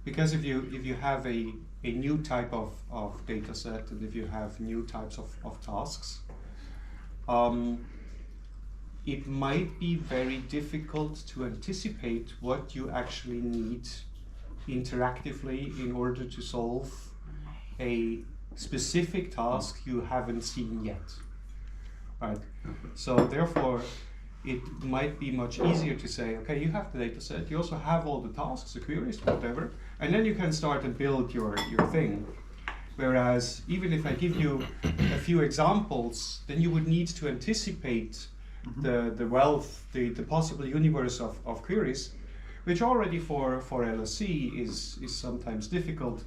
Because if you have a new type of data set, and if you have new types of tasks, it might be very difficult to anticipate what you actually need interactively in order to solve a specific task you haven't seen yet. Right? So therefore, it might be much easier to say, okay, you have the data set, you also have all the tasks, the queries, whatever, and then you can start and build your thing. Whereas even if I give you a few examples, then you would need to anticipate the wealth, the possible universe of queries, which already for LSC is sometimes difficult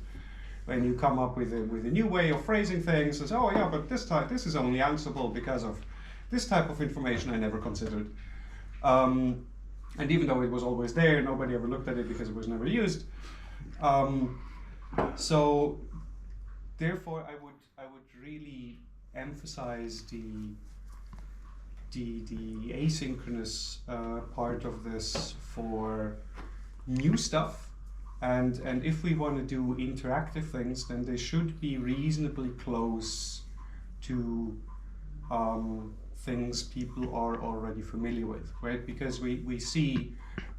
when you come up with a new way of phrasing things. As, oh yeah, but this is only answerable because of this type of information I never considered. And even though it was always there, nobody ever looked at it because it was never used. So therefore, I would really emphasize the asynchronous part of this for new stuff. And if we want to do interactive things, then they should be reasonably close to things people are already familiar with, right? Because we see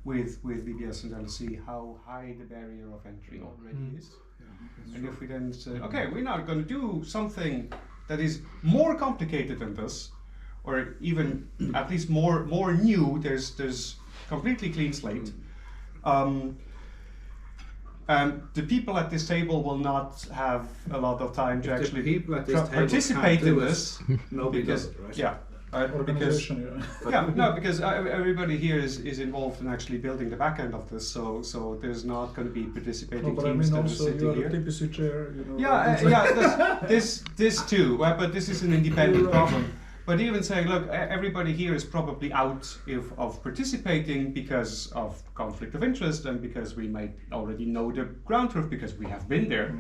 with VBS and LC how high the barrier of entry already is. Yeah, and if we then say, okay, we're now going to do something that is more complicated than this, or even at least more new, there's completely clean slate. And the people at this table will not have a lot of time to actually participate in this. Nobody does it, right? Yeah. Because everybody here is involved in actually building the back end of this, so there's not going to be participating teams that are sitting here. You are the TPC chair, you know. Yeah, this too, right? But this is an independent problem. But even saying, look, everybody here is probably out of participating because of conflict of interest and because we might already know the ground truth because we have been there.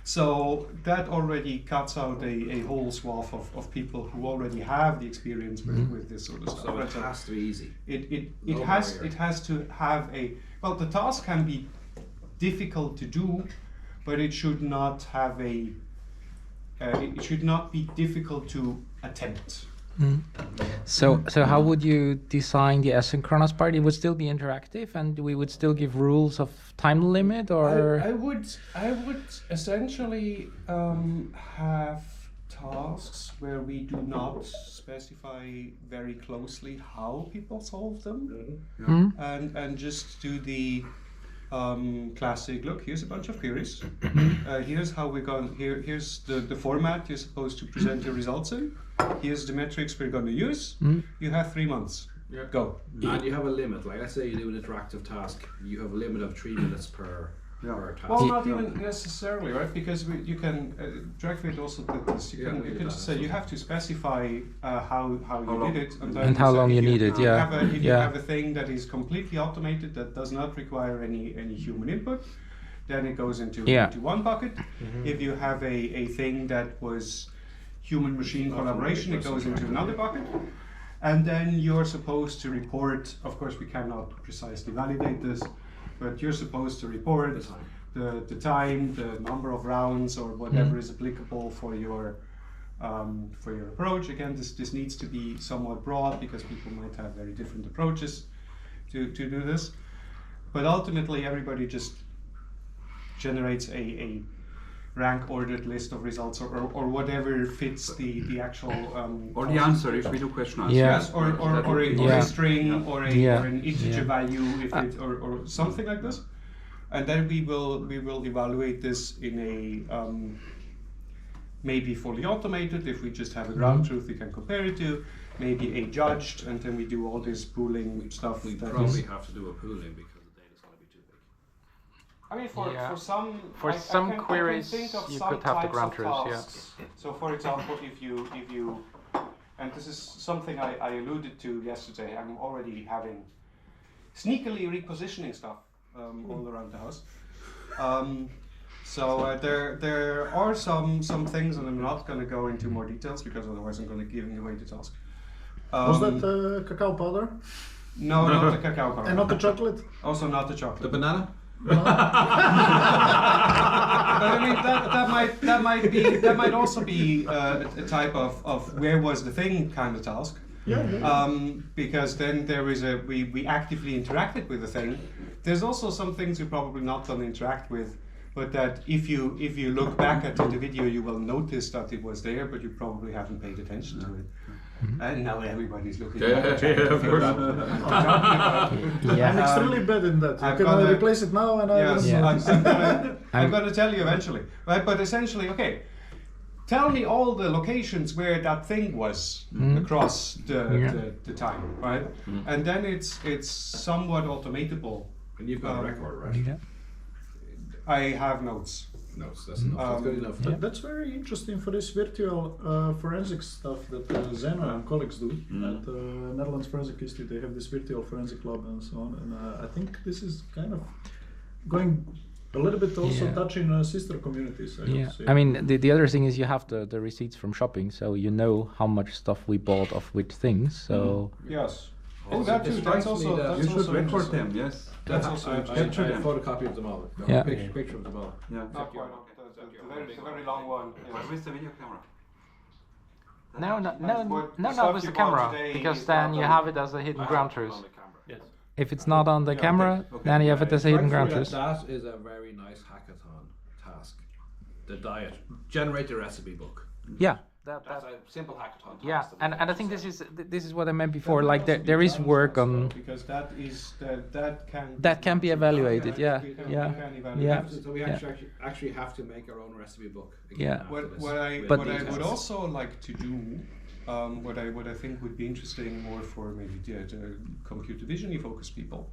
So that already cuts out a whole swath of people who already have the experience with this sort of stuff. So it has to be easy. It has to have the task can be difficult to do, but it should not have it should not be difficult to attempt. So how would you design the asynchronous part? It would still be interactive, and we would still give rules of time limit, or I would essentially have tasks where we do not specify very closely how people solve them, and just do the classic. Look, here's a bunch of queries. Here's how we're going. Here's the format you're supposed to present your results in. Here's the metrics we're going to use. You have 3 months. Yeah. Go. And you have a limit. Like, let's say you do an interactive task. You have a limit of 3 minutes per task. Well, not even necessarily, right? Because you can DirectFit also did this. You can just say you have to specify how you did it, and how long you need it. Yeah. If you have a thing that is completely automated that does not require any human input, then it goes into one bucket. If you have a thing that was human-machine collaboration, it goes into another bucket. And then you're supposed to report, of course we cannot precisely validate this, but you're supposed to report the time, the number of rounds, or whatever is applicable for your approach. Again, this needs to be somewhat broad because people might have very different approaches to do this. But ultimately everybody just generates a rank ordered list of results or whatever fits the actual or the answer if we do question answer. Yes, or a string or an integer value if it or something like this. And then we will evaluate this in a maybe fully automated. If we just have a ground truth we can compare it to, maybe a judged, and then we do all this pooling stuff. We probably have to do a pooling because I mean, for some queries, you could have the ground truth. Yeah. So, for example, if you, and this is something I alluded to yesterday. I'm already having sneakily repositioning stuff all around the house. So there are some things, and I'm not going to go into more details because otherwise I'm going to give away the task. Was that cacao powder? No, not the cacao powder. And not the chocolate? Also not the chocolate. The banana? But I mean, that might also be a type of where was the thing kind of task. Yeah. Because then there is we actively interacted with the thing. There's also some things you probably not gonna interact with, but that if you look back at the video, you will notice that it was there, but you probably haven't paid attention to it. And now everybody's looking at it. Of course. I'm extremely bad in that. You can replace it now and I'm gonna tell you eventually. Right? But essentially, okay, tell me all the locations where that thing was across the time, right? And then it's somewhat automatable. And you've got a record, right? Yeah. I have notes. Notes, that's enough. That's good enough. That's very interesting for this virtual forensic stuff that Werner and colleagues do at Netherlands Forensic Institute. They have this virtual forensic lab and so on. And I think this is kind of going a little bit also touching sister communities. I mean, the other thing is you have the receipts from shopping, so you know how much stuff we bought of which things. So Yes. Oh, that too, that's also You should also record interesting. them, yes. That's also I interesting. tried a photocopy of them all. Yeah. Picture of them all. Yeah. Not quite. It's a very long one. Where is the video camera? not with the camera, because then you have it as a hidden ground truth. If it's not on the camera, then you have it as a hidden ground truth. That is a very nice hackathon task. The diet. Generate the recipe book. Yeah. That's a simple hackathon task. Yeah, and I think this is what I meant before. Like there is work on because that can be evaluated. Yeah, We can yeah, evaluate. yeah. So we actually have to make our own recipe book. Yeah. after this. What I But- would also like to do, what I think would be interesting more for maybe the computer vision focused people,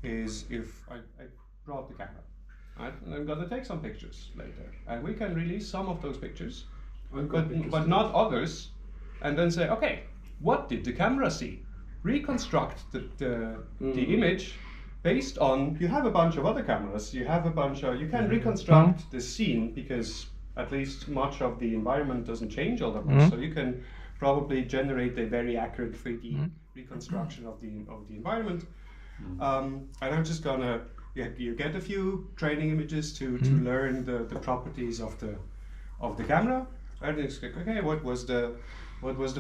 is if I brought the camera, right, and I'm gonna take some pictures later, and we can release some of those pictures, but not others, and then say, okay, what did the camera see? Reconstruct the image based on, you have a bunch of other cameras, you can reconstruct the scene, because at least much of the environment doesn't change all that much, so you can probably generate a very accurate 3D reconstruction of the environment. And I'm just gonna, you get a few training images to learn the properties of the camera. And it's like, okay, what was the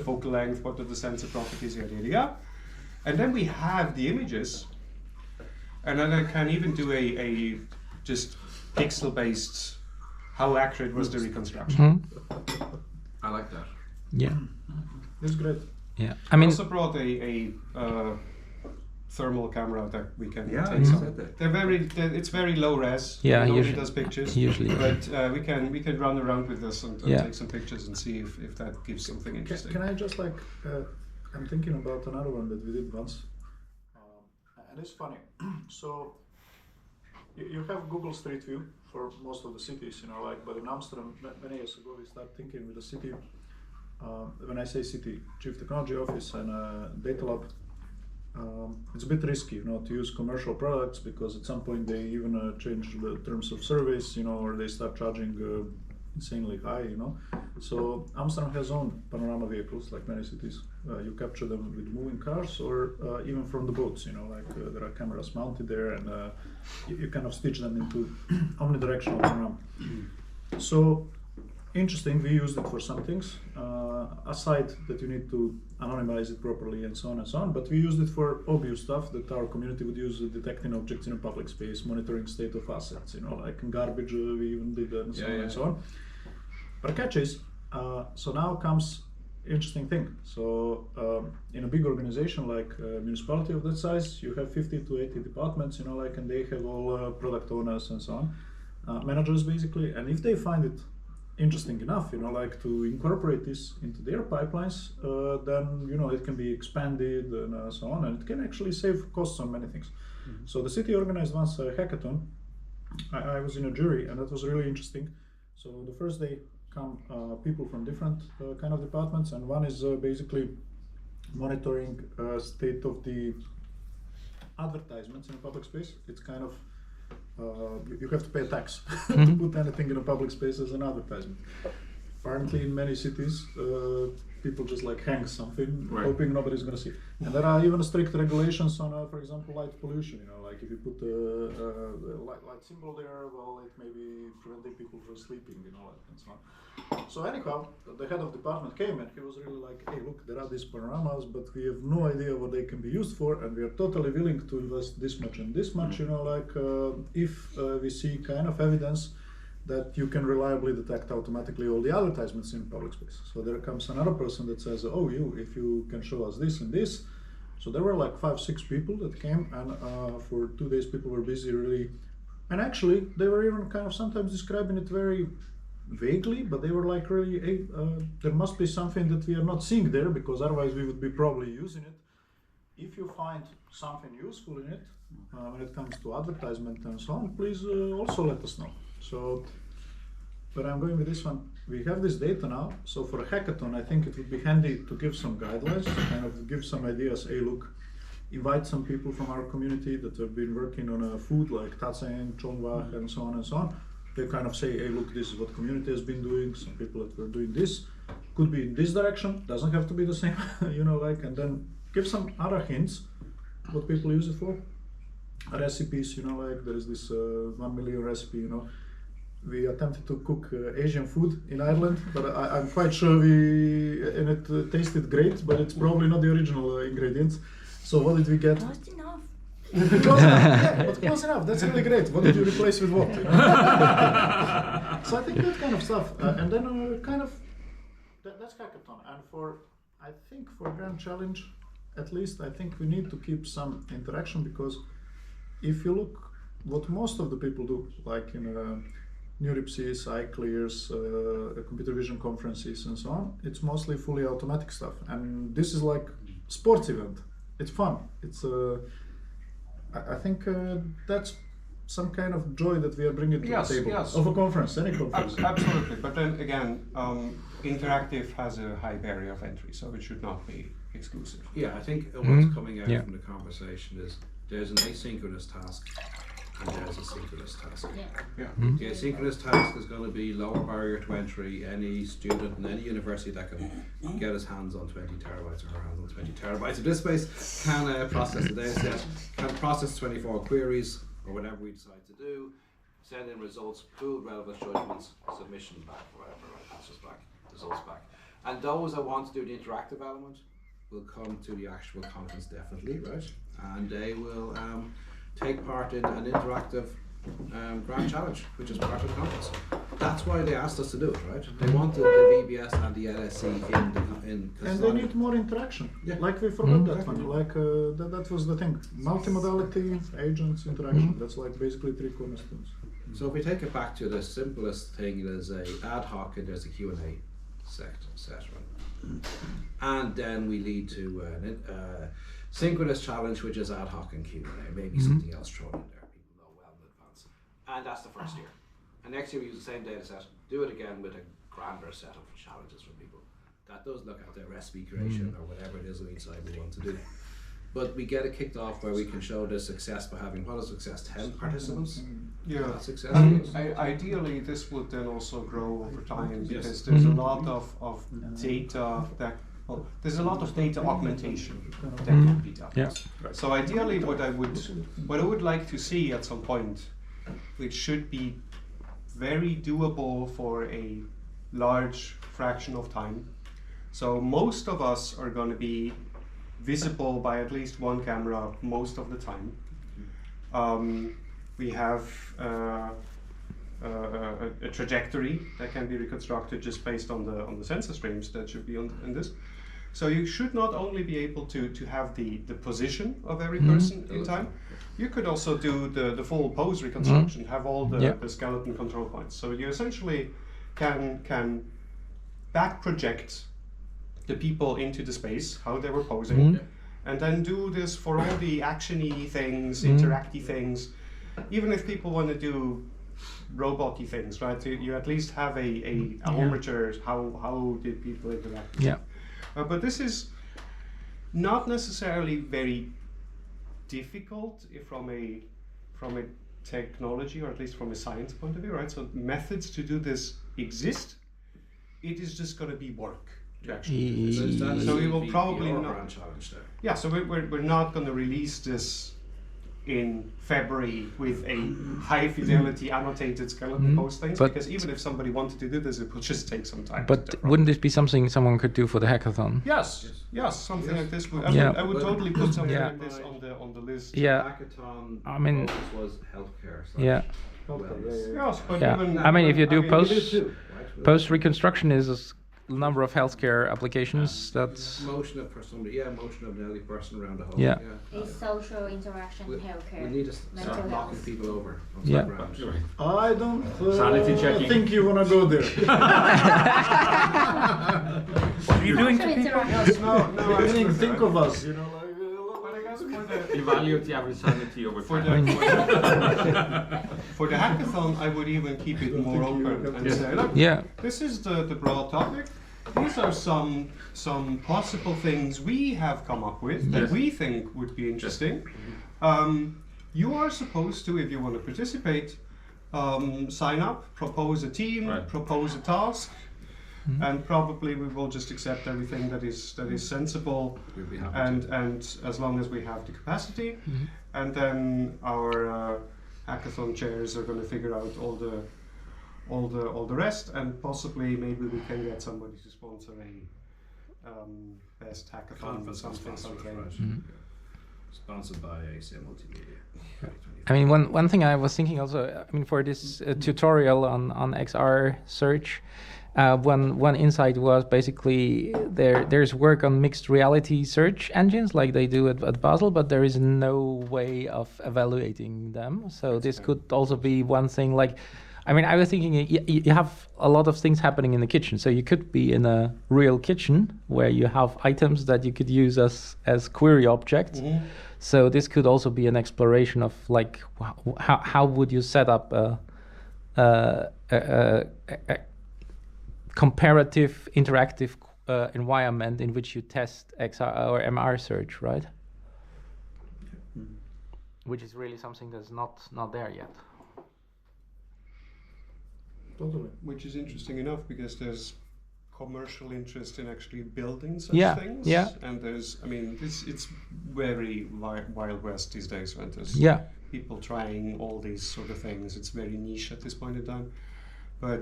focal length? What are the sensor properties? Yada. And then we have the images, and then I can even do a just pixel-based. How accurate was the reconstruction? I like that. Yeah, It's great. yeah. I also brought a thermal camera that we can take you some. said that. It's very low res. Yeah, it only usually- does pictures. usually. But we can run around with this and Yeah. take some pictures and see if that gives something interesting. Can I just I'm thinking about another one that we did once, and it's funny. So you have Google Street View for most of the cities, but in Amsterdam, many years ago, we started thinking with the city. When I say city, Chief Technology Office and Data Lab, it's a bit risky, to use commercial products, because at some point they even change the terms of service, or they start charging insanely high, So Amsterdam has own panorama vehicles, like many cities. You capture them with moving cars, or even from the boats, there are cameras mounted there, and you kind of stitch them into omnidirectional panorama. So interesting, we used it for some things, aside that you need to anonymize it properly and so on, but we used it for obvious stuff that our community would use, detecting objects in a public space, monitoring state of assets, like in garbage, we even did that and so on and so on. But the catch is, so now comes interesting thing. So in a big organization like a municipality of that size, you have 50 to 80 departments, and they have all product owners and so on, managers basically, and if they find it interesting enough, to incorporate this into their pipelines, then it can be expanded and so on, and it can actually save costs on many things. So the city organized once a hackathon. I was in a jury, and that was really interesting. So the first day come people from different kind of departments, and one is basically monitoring state of the advertisements in a public space. It's kind of you have to pay a tax to put anything in a public space as an advertisement. apparently in many cities, people just like hang something, Right. hoping nobody's gonna see. And there are even strict regulations on, for example, light pollution. You know, like if you put a light symbol there, well, it may be preventing people from sleeping. You know, and so on. So anyhow, the head of department came and he was really like, "Hey, look, there are these panoramas, but we have no idea what they can be used for, and we are totally willing to invest this much and this much. You know, like if we see kind of evidence that you can reliably detect automatically all the advertisements in public space." So there comes another person that says, "Oh, if you can show us this and this." So there were like 5-6 people that came, and for 2 days people were busy really, and actually they were even kind of sometimes describing it very vaguely, but they were like really, hey, there must be something that we are not seeing there, because otherwise we would be probably using it. If you find something useful in it, when it comes to advertisement and so on, please also let us know. So, but I'm going with this one. We have this data now, so for a hackathon, I think it would be handy to give some guidelines, kind of give some ideas. Hey, look, invite some people from our community that have been working on food like Tatseng, Chongwah, and so on and so on. They kind of say, hey, look, this is what community has been doing. Some people that were doing this could be in this direction, doesn't have to be the same, you know, like, and then give some other hints what people use it for. Recipes, you know, like there is this 1 million recipe, you know. We attempted to cook Asian food in Ireland, but I'm quite sure and it tasted great, but it's probably not the original ingredients. So what did we get? Close enough. Close enough, yeah, but close enough. That's really great. What did you replace with what? You know? So I think that kind of stuff, and then kind of that's hackathon. And I think for Grand Challenge, at least I think we need to keep some interaction, because if you look what most of the people do, like in NeurIPSys, iClears, computer vision conferences, and so on, it's mostly fully automatic stuff. And this is like sports event. It's fun. It's I think that's some kind of joy that we are bringing to the table of a conference, any conference. Absolutely, but then again, interactive has a high barrier of entry, so it should not be exclusive. Yeah, I think what's coming out from the conversation is there's an asynchronous task and there's a synchronous task. Yeah. The asynchronous task is going to be lower barrier to entry. Any student in any university that can get his hands on 20 terabytes or her hands on 20 terabytes of disk space can process the data set, can process 24 queries or whatever we decide to do, send in results, pool relevant judgments, submission back, whatever, answers back, results back. And those that want to do the interactive element will come to the actual conference definitely, right? And they will take part in an interactive Grand Challenge, which is part of the conference. That's why they asked us to do it, right? They wanted the VBS and the LSC in and they need more interaction. Yeah. Like we forgot that one. Like that was the thing. Multimodality, agents, interaction. That's like basically 3 cornerstones. So if we take it back to the simplest thing, there's a ad hoc and there's a Q&A set, right? And then we lead to synchronous challenge, which is ad hoc and Q&A, maybe something else thrown in there, people know well in advance. And that's the first year. And next year we use the same data set, do it again with a grander set of challenges for people. That does look at their recipe creation or whatever it is we decide we want to do. But we get it kicked off where we can show the success by having, what is success, 10 participants? Yeah, That's success. ideally this would then also grow over time, because there's a lot of data that, well, there's a lot of data augmentation that can be done. Yeah. So ideally what I would like to see at some point, which should be very doable for a large fraction of time. So most of us are going to be visible by at least one camera most of the time. We have a trajectory that can be reconstructed just based on the sensor streams that should be in this. So you should not only be able to have the position of every person in time, you could also do the full pose reconstruction, have all the skeleton control points. So you essentially can back project the people into the space, how they were posing, and then do this for all the action-y things, interacty things. Even if people want to do robot-y things, right? You at least have a armature, how did people interact? Yeah. But this is not necessarily very difficult from a technology, or at least from a science point of view, right? So methods to do this exist. it is just going to be work to actually do this. That So is we will the probably your not. grand challenge there. Yeah, so we're not going to release this in February with a high fidelity annotated skeleton postings, But- because even if somebody wanted to do this, it would just take some time. But wouldn't this be something someone could do for the hackathon? Yes, something like this. I would Well, totally put something yeah. like this on the list. Yeah. Hackathon I mean- focus was healthcare. Yeah. Wellness. Yes, but Yeah. even I mean, if you do post Right? post reconstruction is a number of healthcare applications. That's Motion of somebody, motion of an elderly person around a home. Yeah. Is social interaction healthcare? We need to mental start knocking health. people over on Yeah. some ground. I don't Sanity checking. think you wanna go there. what are you doing to Social people? interaction. no, Meaning, think of us, you know, like. But I guess for the Evaluate the average sanity over for time. for the hackathon, I would even keep it more open and say, look, Yeah. this is the broad topic. These are some possible things we have come up with that Yes. we think would be interesting. You are supposed to, if you want to participate, sign up, propose a team, Right. propose a task, and probably we will just accept everything that is sensible, We'd be happy and as long as we have the capacity, and then our hackathon chairs are going to figure out all the rest, and possibly maybe we can get somebody to sponsor a best hackathon or something. Right. Sponsored by ACM Multimedia. I mean, one thing I was thinking also. I mean, for this tutorial on XR search, one insight was basically there's work on mixed reality search engines like they do at Basel, but there is no way of evaluating them. So this could also be one thing. Like, I mean, I was thinking you have a lot of things happening in the kitchen. So you could be in a real kitchen where you have items that you could use as query objects. So this could also be an exploration of like how would you set up a comparative interactive environment in which you test XR or MR search, right? Which is really something that's not there yet. Totally. Which is interesting enough because there's commercial interest in actually building such Yeah, things. yeah. And there's, I mean, it's very Wild West these days, right? There's Yeah. people trying all these sort of things. It's very niche at this point in time. But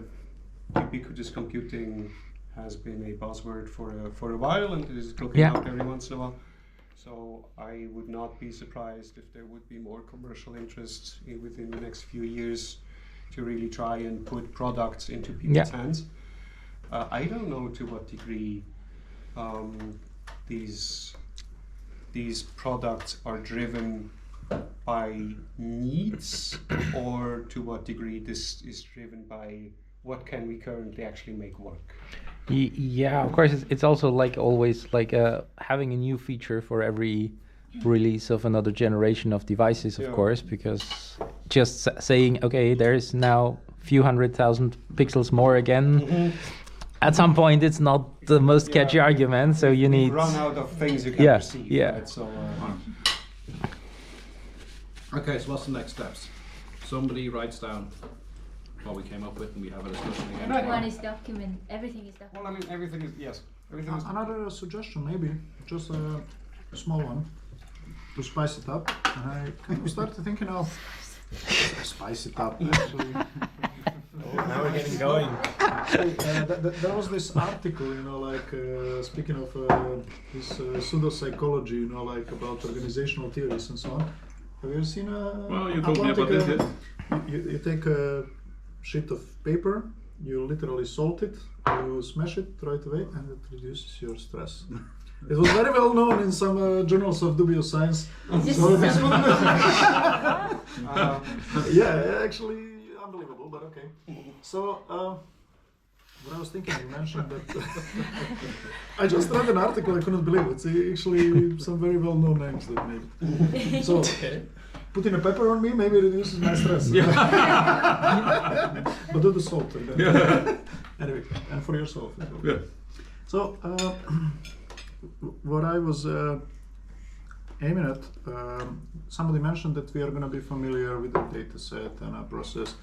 ubiquitous computing has been a buzzword for a while, and it is looking Yeah. out every once in a while. So I would not be surprised if there would be more commercial interest within the next few years to really try and put products into people's hands. I don't know to what degree these products are driven by needs, or to what degree this is driven by what can we currently actually make work. Yeah, of course. It's also like always like having a new feature for every release of another generation of devices, of Yeah. course, because just saying, okay, there's now few 100,000 pixels more again. At some point, it's not the most catchy Yeah. argument, so you need. Run out of things you can Yeah, perceive. yeah. Right? So, Okay, so what's the next steps? Somebody writes down what we came up with, and we have a discussion again. Everyone is document. Everything is well, I documented. mean, everything is yes. Everything is. Another suggestion, maybe, just a small one, to spice it up. And I kind of started thinking of spice it up, actually. Now we're getting going. There was this article, you know, like speaking of this pseudo-psychology, you know, like about organizational theories and so on. Have you ever seen a? Well, you told me about this, yes. You take a sheet of paper, you literally salt it, you smash it, throw it away, and it reduces your stress. It was very well known in some journals of dubious science. So this one, yeah, actually unbelievable, but okay. So what I was thinking, you mentioned that I just read an article, I couldn't believe it. It's actually some very well known names that made it. So putting a pepper on me maybe reduces my stress. But do the salt. Anyway, and for yourself as well. Yeah. So what I was aiming at, somebody mentioned that we are going to be familiar with the data set and a process.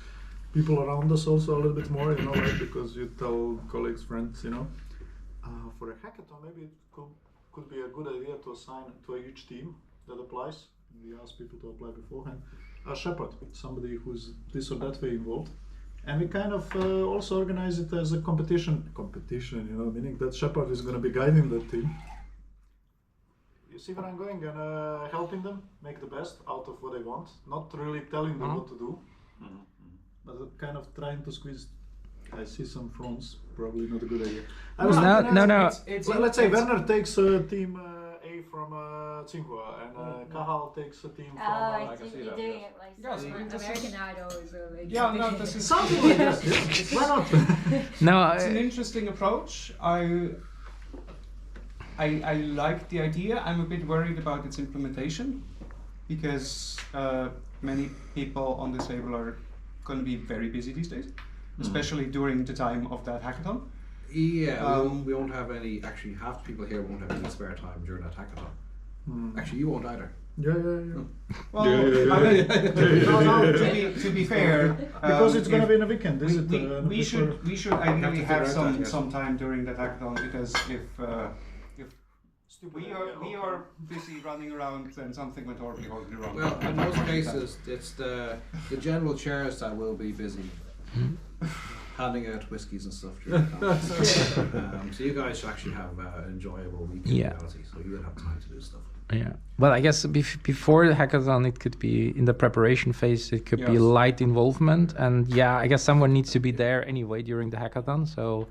people around us also a little bit more, like because you tell colleagues, friends, for a hackathon, maybe it could be a good idea to assign to a huge team that applies. We ask people to apply beforehand. A shepherd, somebody who's this or that way involved. And we kind of also organize it as a competition, meaning that shepherd is going to be guiding the team. You see where I'm going, and helping them make the best out of what they want, not really telling them what to do, but kind of trying to squeeze. I see some fronts, probably not a good idea. I was No. Let's say Werner takes team A from Tsinghua, and Kahal takes a team from. I can think see you're that, doing yes. it like Yes, I mean, this American Idol is a big Yeah, no, this is Something like that. Yeah. Why not? No, it's an interesting approach. I like the idea. I'm a bit worried about its implementation because many people on this table are going to be very busy these days, especially during the time of that hackathon. Yeah, we won't have any. Actually, half the people here won't have any spare time during that hackathon. Actually, you won't either. Yeah. Well, I mean, no, to be fair, Because it's going to be in a weekend, is it? we should ideally have figure out that, yes. some time during that hackathon, because if we are busy running around and something went horribly wrong. Well, in most cases, it's the general chairs that will be busy handing out whiskies and stuff during the conference. So you guys should actually have an enjoyable weekend Yeah. reality, so you will have time to do stuff. Yeah. Well, I guess before the hackathon, it could be in the preparation phase. It could be Yes. light involvement, and I guess someone needs to be there anyway during the hackathon. So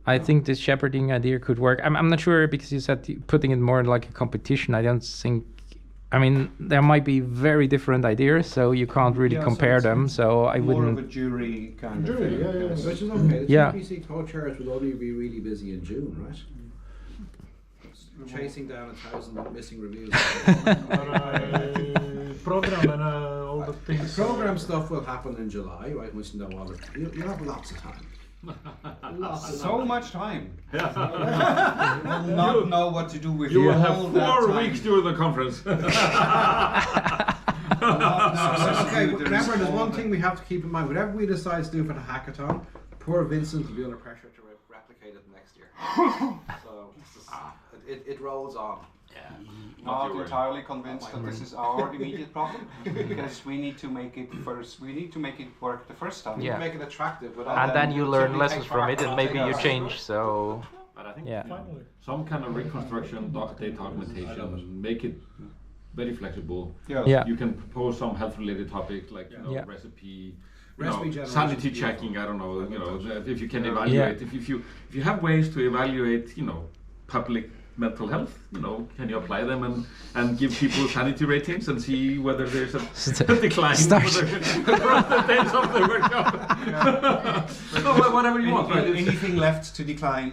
I think this shepherding idea could work. I'm not sure, because you said putting it more like a competition. I don't think. I mean, there might be very different ideas, so you can't really compare them. So I more wouldn't. of a jury kind of Jury, thing. yeah. Yes. Which is okay. The Yeah. TPC co-chairs will only be really busy in June, right? Chasing down 1,000 missing reviews. Program and all the things. Program stuff will happen in July, right? Which no other. You'll have lots of time. So much time. Will not know what to do with You will all have that 4 time. weeks during the conference. Okay, remember, there's one thing we have to keep in mind. Whatever we decide to do for the hackathon, poor Vincent will be under pressure to replicate it next year. So it rolls on. Not entirely convinced that this is our immediate problem, because we need to make it first. We need to make it work the first time. Yeah. Make it attractive, but And then you learn simply lessons take from part it, and and maybe take you our change. So But I think Yeah. Finally. some kind of reconstruction, data augmentation, make it very flexible. Yes. Yeah. You can propose some health-related topic like Yeah. recipe, Recipe generation sanity is checking. beautiful. I don't know. If you can Yeah. evaluate, if you have ways to evaluate, public mental health, can you apply them and give people sanity ratings and see whether there's a decline Start. for the days of the workshop? No, whatever you want, right? Anything left to decline?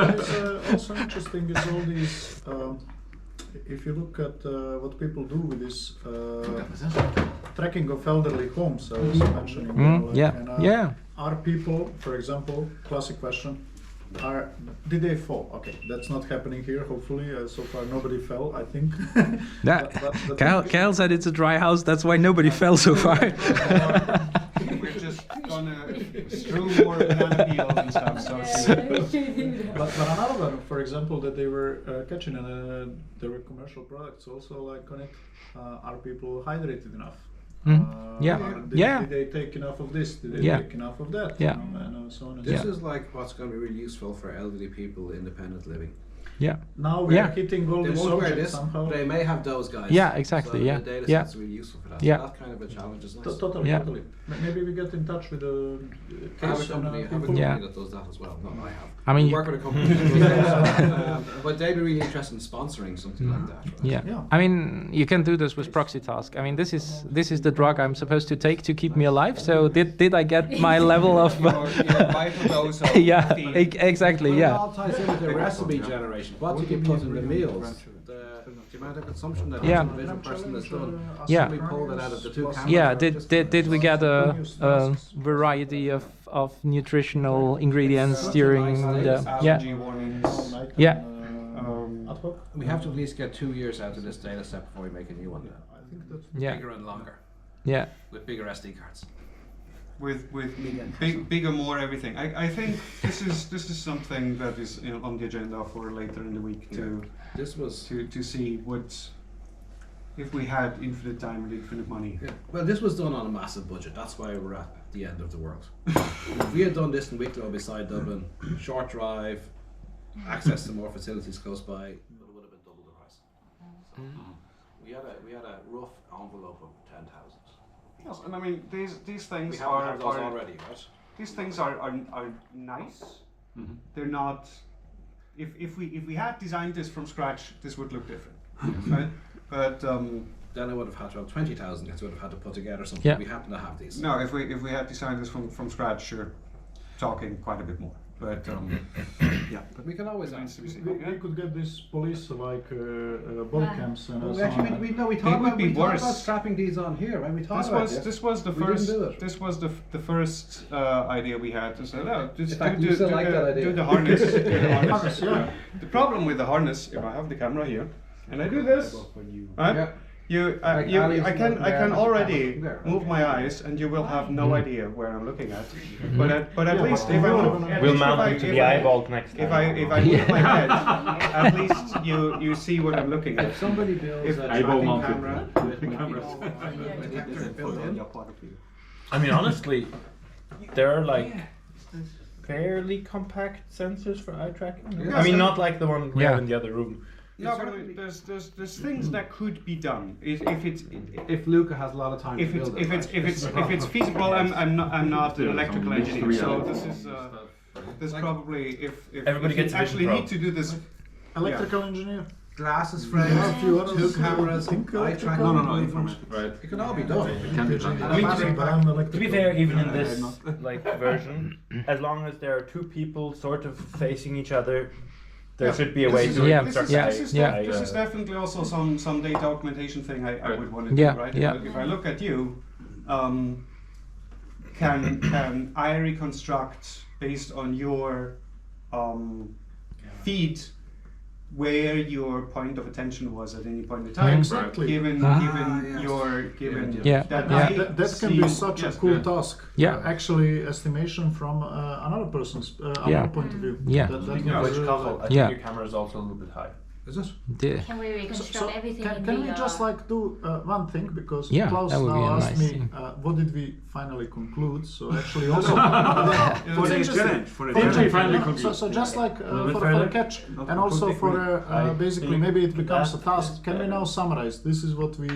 What's also interesting is all these. If you look at what people do with this tracking of elderly homes, I was mentioning. Are people, for example, classic question, did they fall? Okay, that's not happening here. Hopefully, so far nobody fell. I think. But Kyle said it's a dry house. That's why nobody fell so far. We're just gonna strew more banana peels and stuff. So But another one, for example, that they were catching, and there were commercial products also like on it. Are people hydrated enough? Did they take enough of this? Did they take enough of that? Yeah. And so on and This so on. is like what's going to be really useful for elderly people independent living. Yeah. Now we're hitting all They these won't wear subjects this, somehow. but they may have those guys. Yeah, exactly, So yeah, the data yeah. sets are really useful for that. Yeah. So that kind of a challenge is nice. Totally, Yeah. totally. Maybe we get in touch with the I have a case company, and people. Yeah. that does that as well. No, I have. I mean, We work with a company that does that. But they'd be really interested in sponsoring something like that. Right? Yeah. Yeah. I mean, you can do this with proxy task. I mean, this is the drug I'm supposed to take to keep me alive. So did I get my level of? your vital dose of Yeah, caffeine. exactly. But it Yeah. all ties in with the recipe generation. What did you put in the meals? The amount of consumption that Yeah. each individual person has done. Yeah. We pulled it out of the two cameras. Yeah. Did we get a variety of nutritional ingredients during the? Yeah. Allergy warnings. Yeah. Ad hoc? We have to at least get 2 years out of this data set before we make a new one. I think that's Yeah. Bigger and longer. Yeah. with bigger SD cards. with bigger, more everything. I think this is something that is on the agenda for later in the week This was to see what if we had infinite time and infinite money. Yeah. Well, this was done on a massive budget. That's why we're at the end of the world. If we had done this in Wicklow beside Dublin, short drive, access to more facilities close by, it would have been double the price. So we had a rough envelope of 10,000. Yes, and I mean these things We have those already, right? These things are nice. Mhm. They're not. If we had designed this from scratch, this would look different, right? But Then I would have had to have 20,000 because we would have had to put together something. Yeah. We happen to have these. no, if we had designed this from scratch, you're talking quite a bit more. But yeah, But we can always ask. We could get these police body cams and Well, so actually, on. we It thought would be we thought worse. about strapping these on here, right? We thought about this. this was the We didn't first do it. this was the first idea we had to say no, just In fact, you still like that idea. do the harness. Do the harness. Harness, yeah. The problem with the harness, if I have the camera here and I do this, right? Yeah. Like You, Ali's I can there. already There, move okay. my eyes, and you will have no idea where I'm looking at. But at Yeah, least but if I we'll move, have an at We'll least if mount I- you to if the I- eyeball next time. If I move my head, at least you see what I'm looking at. If somebody builds If a eyeball tracking mounted camera with cameras. built in, I mean, honestly, there are like fairly compact sensors for eye tracking. no? Yeah. I mean, not like the one we Yeah. have in the other room. No, but there's things that could be done if Luca has a lot of time if to it's build if it, it's right? if it's feasible. I'm not an electrical Some engineer, mystery so and this is this probably if Everybody if you gets a vision actually probe. need to do this. Electrical engineer. Glasses Yeah, frames, a few others. two cameras, Think eye electrical. tracking. No, equipment. Right. It can all be done. It can be done. I mean, But I'm electrical. To be fair, even in Yeah, this I'm not. like version, as long as there are two people sort of facing each other, there Yeah. should be a This way is- to Yeah. This construct is, Yeah. this is, eye- def- eye, this is uh, definitely also some data augmentation thing I Right. would want to Yeah, do, right? yeah. If I look at you, can I reconstruct based on your feed where your point of attention was at any point in time? Exactly. Given yes. your given Yeah. that Yeah. I That can see- be such yes, a cool yeah. task. Yeah. Actually, estimation from another person's Yeah. another point of view. Yeah. That Speaking can of be which, really Couple, I Yeah. think your camera is also a little bit high. Is it? The- Can we reconstruct So everything in can we the, just like do one thing, because Yeah, Klaus that would be now a asked nice me thing. what did we finally conclude. So actually also For the interesting. challenge, for the For the Finally challenge, conclude. so just like A little bit for further? a catch, Not and also for I basically think maybe it becomes a that task. is Can we better. now summarize? This is what we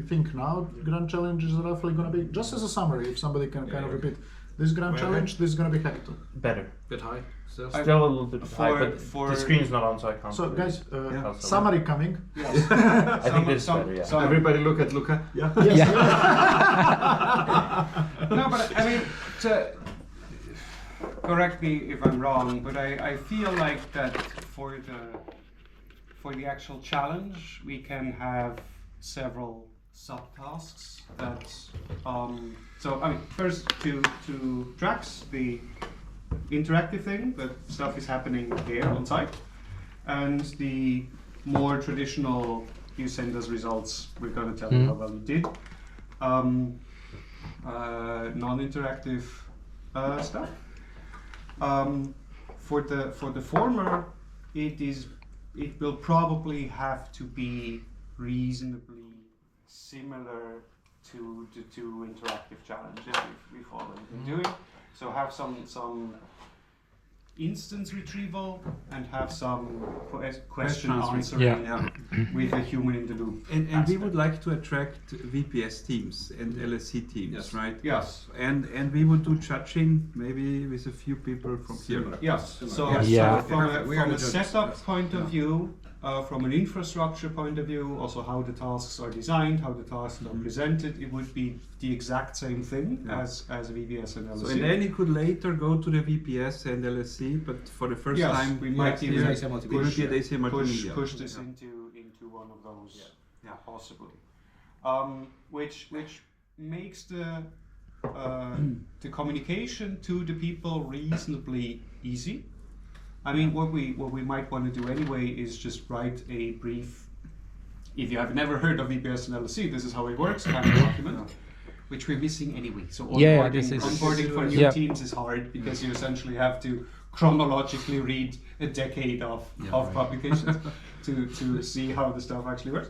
think now. Grand challenge is roughly going to be, just as a summary, if somebody can kind of repeat. This grand Where- challenge, this is going to be hackathon. Better. Bit high. Still. Still a little bit high, For- but for- the screen's not on, so I can't. So really guys, tell someone. summary coming. I think this is better, yeah. Everybody look at Luca. Yeah. No, but I mean, correct me if I'm wrong, but I feel like that for the actual challenge, we can have several subtasks that so I mean first to Drax, the interactive thing, that stuff is happening there on site, and the more traditional, you send us results, we're going to tell you how well you did, non-interactive stuff. For the former, it will probably have to be reasonably similar to the two interactive challenges we've already been doing. So have some instance retrieval and have some question answering Yeah. with a human in the loop. And we aspect. would like to attract VPS teams and LSC teams, Yes. right? Yes. And we would do judging maybe with a few people from here. Yes. So, Yes. Yeah. so from We are a the judges, setup yes. point of view, from an infrastructure point of view, also how the tasks are designed, how the tasks are presented, it would be the exact same thing Yeah. as VBS and LSC. So and then you could later go to the VPS and LSC, but for the first Yes, time we might here, even Yes, it multimedia. will be at AC Multimedia. push this into one of those. Yeah, possibly. Which makes the communication to the people reasonably easy. I mean, what we might want to do anyway is just write a brief. If you have never heard of VPS and LSC, this is how it works kind of document. which we're missing anyway. So Yeah, this is- onboarding for new Yeah. teams is hard because you essentially have to chronologically read a decade of right. publications to see how the stuff actually works.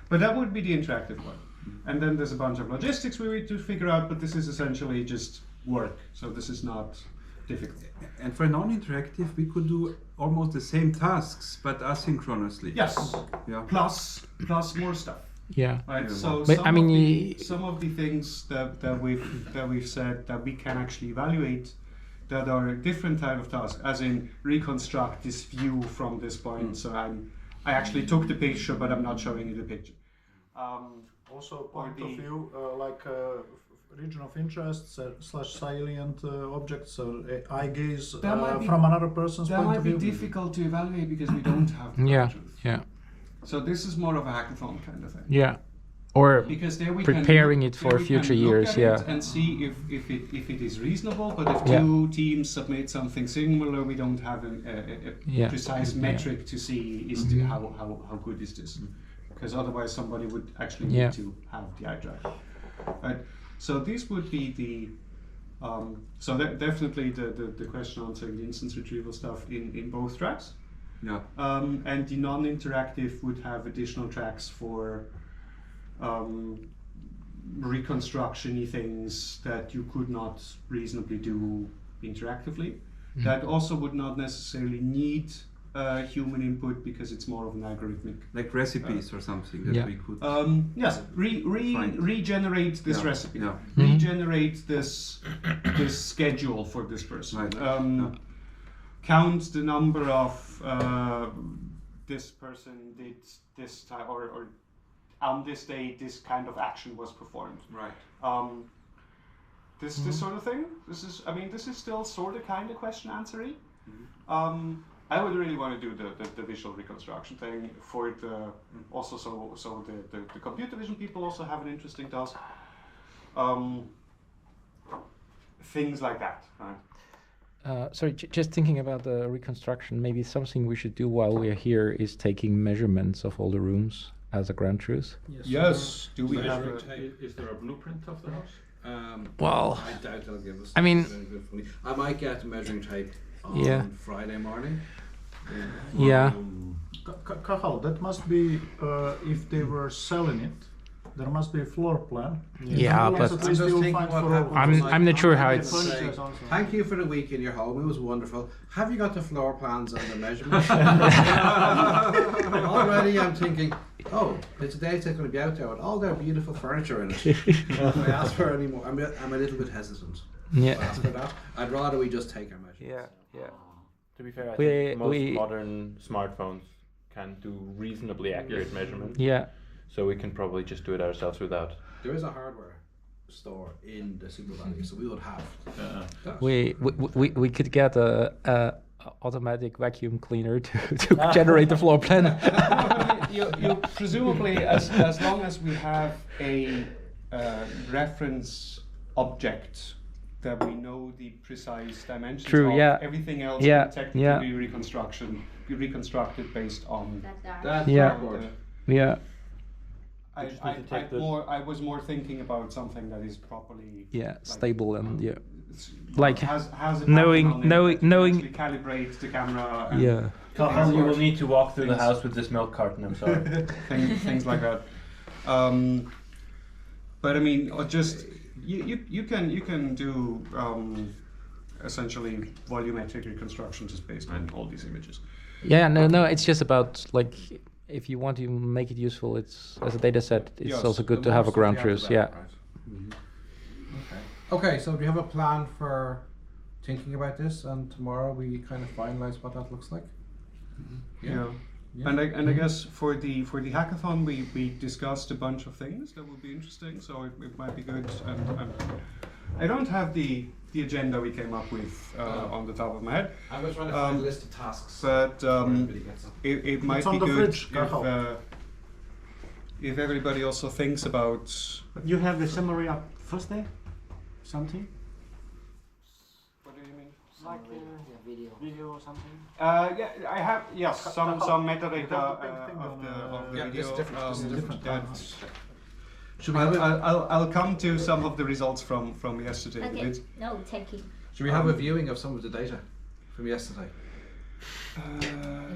But that would be the interactive one. And then there's a bunch of logistics we need to figure out, but this is essentially just work. So this is not difficult. And for non-interactive, we could do almost the same tasks, but asynchronously. Yes, Yeah. plus more stuff. Yeah. Right. Yeah. So But, some, I mean, some of the things that we've said that we can actually evaluate that are a different type of task, as in reconstruct this view from this point. So I actually took the picture, but I'm not showing you the picture. Also, point of view, region of interest / salient objects or eye gaze That might be- from another person's That point might of be view. difficult to evaluate because we don't have the Yeah. truth. Yeah. So this is more of a hackathon kind of thing. Yeah. Or Because there we preparing can it look, for there we future can look years, at yeah. it and see if it is reasonable. But if Yeah. two teams submit something similar, we don't have a Yeah. precise Yeah. metric to see is how good is this. Because otherwise somebody would actually Yeah. need to have the eye track. Right. So these would be the so that definitely the question answering the instance retrieval stuff in both tracks. Yeah. And the non-interactive would have additional tracks for reconstruction-y things that you could not reasonably do interactively. That also would not necessarily need human input because it's more of an algorithmic. Like recipes or something that Yeah. we could. Yes, Find. regenerate this Yeah, recipe. yeah. Regenerate this schedule for this person. Right, Yeah. Count the number of this person did this time or on this day this kind of action was performed. Right. This sort of thing. This is still sort of kind of question answery. I would really want to do the visual reconstruction thing for the also so the computer vision people also have an interesting task. Things like that, right? Sorry, just thinking about the reconstruction, maybe something we should do while we're here is taking measurements of all the rooms as a ground truth. Yes. Do we have Measuring a, tape. Is there a blueprint of the house? Well, I doubt they'll give us. I mean- anything good for me. I might get measuring tape on Yeah. Friday morning. Yeah. Kahal, that must be if they were selling it. There must be a floor plan. Yeah, At but least I'm just you'll thinking find what for all happens. of us. I'm not sure how I'm it's. gonna Furniture say, is also- Thank you for the week in your home. It was wonderful. Have you got the floor plans and the measurements? Already I'm thinking, oh, it's a day it's going to be out there with all their beautiful furniture in it. If I ask for any more, I'm a little bit hesitant. Yeah. To ask for that. I'd rather we just take our measurements. Yeah. To be fair, I We- think most we- modern smartphones can do reasonably accurate measurements. Yeah. So we can probably just do it ourselves without. There is a hardware store in the Super Valley, so we would have that. We could get a automatic vacuum cleaner to generate the floor plan. you presumably as long as we have a reference object that we know the precise dimensions True, of, yeah. everything else Yeah, can technically yeah. be reconstructed based on That dark. That's Yeah. hardware. Yeah. I was more thinking about something that is properly Yeah. Stable and yeah. s- Like has a knowing- pattern on it knowing- that knowing- actually calibrates the camera and Yeah. Kahal, you will need to walk through the Things- house with this milk carton. I'm sorry. things like that. But I mean, or just you can do essentially volumetric reconstruction just based on all these images. Yeah. No. It's just about like if you want to make it useful, it's as a data set. It's Yes, also good The to more have a stuff ground you have, truth. the Yeah. better, right? Okay, so do you have a plan for thinking about this, and tomorrow we kind of finalize what that looks like? Yeah. Yeah. And I guess for the hackathon we discussed a bunch of things that would be interesting, so it might be good. And I don't have the agenda we came up with on the top of my head, I'm just trying to find a list of tasks. but before everybody gets up. it might It's on be the good fridge, Carl. if everybody also thinks about. You have the summary up first day? Something? What do you mean? Like video or something? I have some metadata have a big thing of on, the yeah, video. this is different. This is different. that Should we have I'll come to some of the results from yesterday. in a Okay. bit. No, take it. should we have a viewing of some of the data from yesterday? The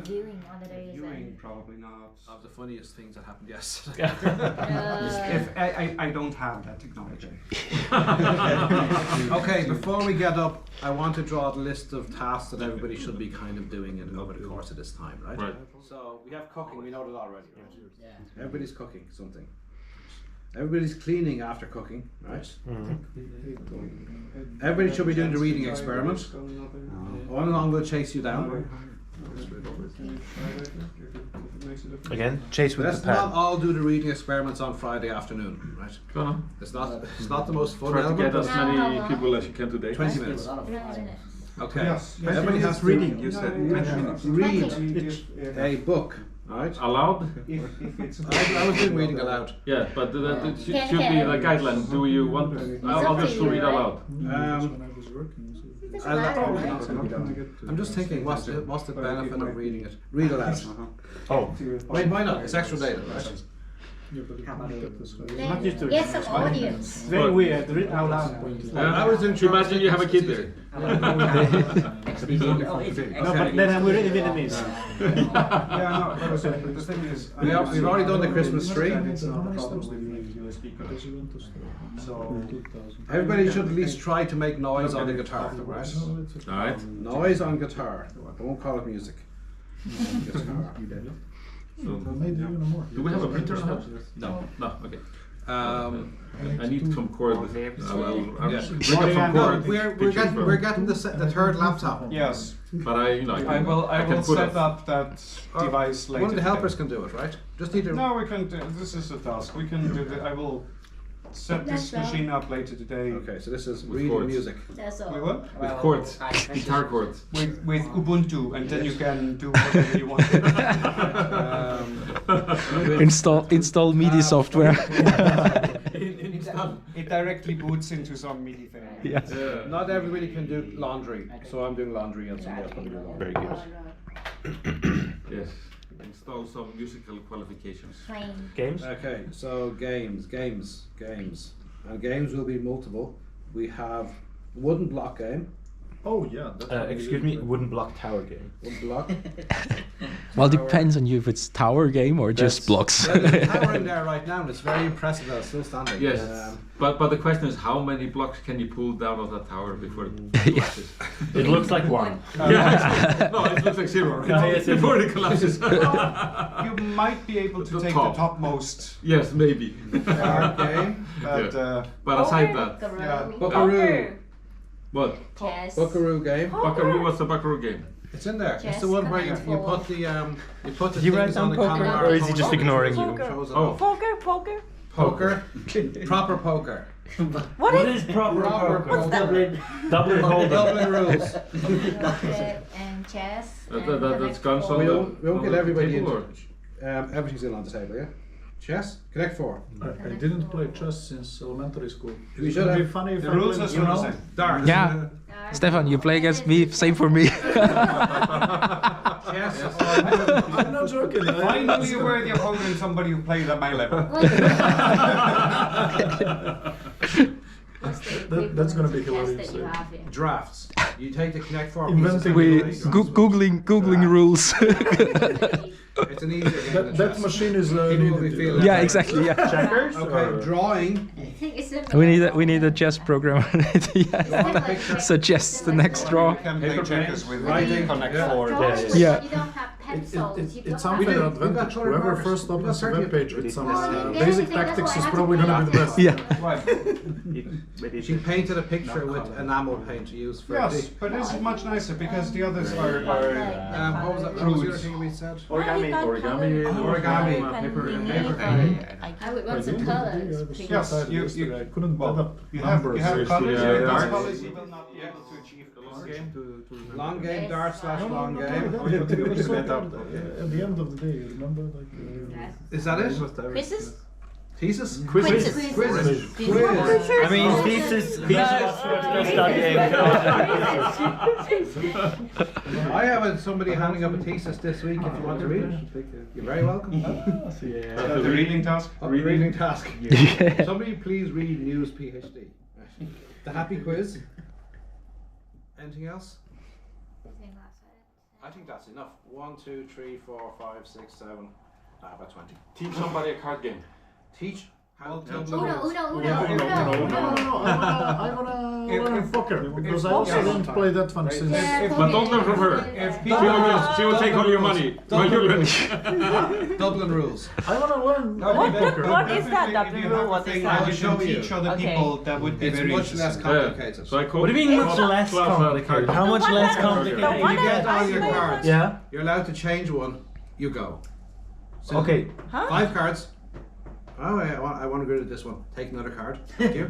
viewing on the days Viewing, probably not. Of the funniest things that happened yesterday. If I don't have that technology. Okay, before we get up, I want to draw the list of tasks that everybody should be kind of doing over the course of this time, right? Right. So we have cooking, we know that already, right? Everybody's cooking something. Everybody's cleaning after cooking, right? Everybody should be doing the reading experiment. One along will chase you down. Again, chase with Let's the pen. not all do the reading experiments on Friday afternoon, right? Go on. It's not the most fun Try to element. get as but many No. people as you can today. 20 minutes. Okay. Yes. Everybody has reading, you said. 20 minutes. read a book, right? Allowed? If it's I was doing reading aloud. Yeah, but that should Can- be can- the guideline. Do you want up others to to you, read right? aloud? When I was working. I'm just thinking, what's the benefit of reading it? Read aloud. Oh, Wait, why not? It's extra data, right? Not used to it. Get some audience. It's very weird. Read out loud. I was in charge. Imagine you have a kid there. No, but then we read in Vietnamese. yeah, no, but the thing is, We've already done the Christmas tree. It's not a problem with USB connections. So Everybody should at least try to make noise on the guitar, right? Alright. Noise on guitar. I won't call it music. Guitar. So, Maybe even more. do we have a printer now? No. No, okay. I need some cord. I'll Yeah. bring up some cord. We're getting the third laptop. yes, But I I can will put set it. up that device later. One of the today. helpers can do it, right? Just need to. No, we can do. This is a task. We can do. I will set this That's all. machine up later today. Okay, so this is With reading chords. music. That's all. With what? With chords, guitar chords. With Ubuntu, and then you can do whatever you want. Install MIDI software. It directly boots into some MIDI thing. Yes. Not everybody can do laundry, so I'm doing laundry and somebody else can do laundry. very good. Yes. Install some musical qualifications. Playing. Games? Okay, so games, and games will be multiple. We have wooden block game, Oh yeah. That's Excuse me, wooden block tower game. wooden block. Well, depends on you if it's tower game or just That's- blocks. There's a tower in there right now, and it's very impressive that it's still standing. Yes. But the question is, how many blocks can you pull down of that tower before it collapses? It looks like one. Yeah. No, it looks like zero. No, yes, Before it collapses. You might be able to The take top. the topmost Yes, maybe. game, but But aside that, Buckaroo. what? Chess. Buckaroo game. Buckaroo, what's a Buckaroo game? It's in there. It's Chess, the one where you connect put the Did you write things on down the poker, calamari. or is he just ignoring you? Shows it Oh. off. Poker. Poker. Proper poker. What is proper Proper Dublin Hold'em. Dublin rules. Poker and chess. That's gone so We won't get everybody table, into everything's in on the table, yeah? Chess? Connect 4. I didn't play chess since elementary school. We It should would be have- funny if the I rules played, are still the same. Darts. Yeah. Stefan, you play against me, same for me. Chess. I'm not joking. Finally, you were the opponent, somebody who played at my level. That's gonna be Chess hilarious. that you have here. Drafts. You take the Connect 4 Inventing pieces. the We googling rules. It's an easier game than That chess. machine is People will be needed. feeling Yeah, exactly. Yeah. Checkers? Okay, drawing. I think it's a We need a chess program. Yeah. Suggest the next draw. You can play checkers with Writing. Connect Yeah. 4. drawing, Yeah. you don't have pencils. You It's don't unfair have advantage. got Whoever markers. first We got opens the 30. web page with some Oh, yeah, basic that's why tactics I is had to probably play gonna be the that. best. Right. She painted a picture with enamel paint to use for Yes, the. but it's much nicer because the others are What was that? What was the other thing we said? Origami. Origami. I would want some colors. please. Yes, I couldn't well, add up you have numbers. colors. Yeah, Those darts. colors you will not be able to achieve the long game. Long game, dart slash long No, game. at the end of the day, remember, like Is that it? Quizzes? Thesis? Quizzes. Quizzes. I mean, thesis was what they're studying. I have somebody handing up a thesis this week if you want to read it. You're very welcome. The reading task. Reading task. Somebody please read News PhD. The happy quiz. Anything else? I think that's enough. 1, 2, 3, 4, 5, 6, 7. About 20. Teach somebody a card game. Teach how to Uno. I wanna learn poker because I also didn't play that one since. But don't learn from her. She will take all your money. Dublin rules. I wanna learn poker. What is that Dublin rule? What is that? You should teach other people that would be It's very much less interesting. complicated. So I call What do you mean much less complicated? How much less complicated? The If one you get I all your played cards, Yeah. you're allowed to change one. You go. So Okay. 5 cards. Oh, I want to go to this one. Take another card. Thank you.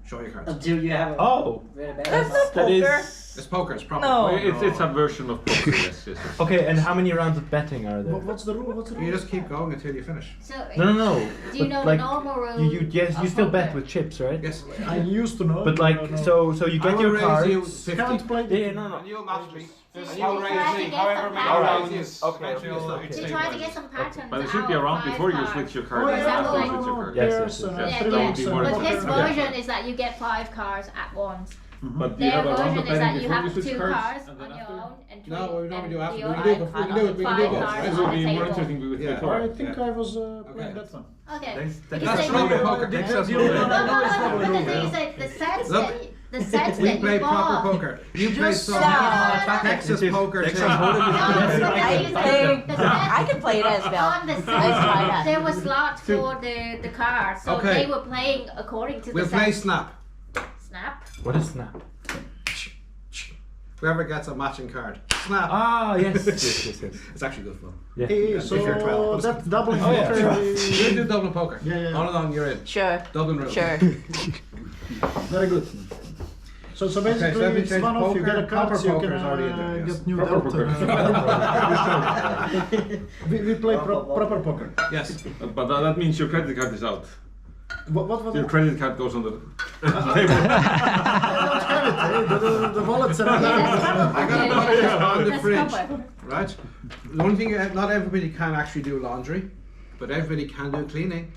Show your cards. Until you have a Oh. That's not That poker. is. It's poker. It's proper. No. It's a version of poker. Yes. Okay, and how many rounds of betting are there? What's the rule? You just keep going until you finish. So, No. do you But, know like, the normal rule? Yes, you of still poker? bet with chips, right? Yes. I used to know. But like, so you I get will your raise cards. you 50. Haven't played. Yeah, no. And you'll match me. So How you raise try to me? get However some many patterns. rounds. Okay. You try to get some patterns. But there should be a round out of before you 5 switch cards. your Oh, card. For example, After like- you switch your card. Yes. Yeah, That would be yeah. more But his effective. version is that you get 5 cards at once. But do you Their have a round version of is that betting you before you have switch 2 cards? cards And on then your after? own and 3 No, we normally do after. the We other can do it before. We can do it. We can do 5 both. cards Right? This will on the be more table. interesting with Yeah. the card. I think I was playing that one. Okay. That's Because not they- poker. Texas You rule. don't know. But the thing is that the sets We that play you proper bought. poker. You play some stop. Texas poker too. I can play it as well. On the Let's try set, that. there was slots for the cards, so Okay. they were playing according to We'll the play set. snap. Snap. What is snap? Whoever gets a matching card. Snap. Ah, yes. It's actually good fun. Yeah. Hey, If you're 12. so that doubling Oh, yeah. poker. You do Dublin poker. Yeah. On and on, you're in. Sure. Dublin rules. Sure. Very good. So let basically, me it's change one off. You poker. get a card, Proper so you poker can is already in there, yes. get new Proper dealt. We play proper poker. Yes. But that means your credit card is out. What? Your credit card goes on the table. I don't have it. The wallets are I gotta put it on the That's fridge. proper. Right? The only thing, not everybody can actually do laundry, but everybody can do cleaning.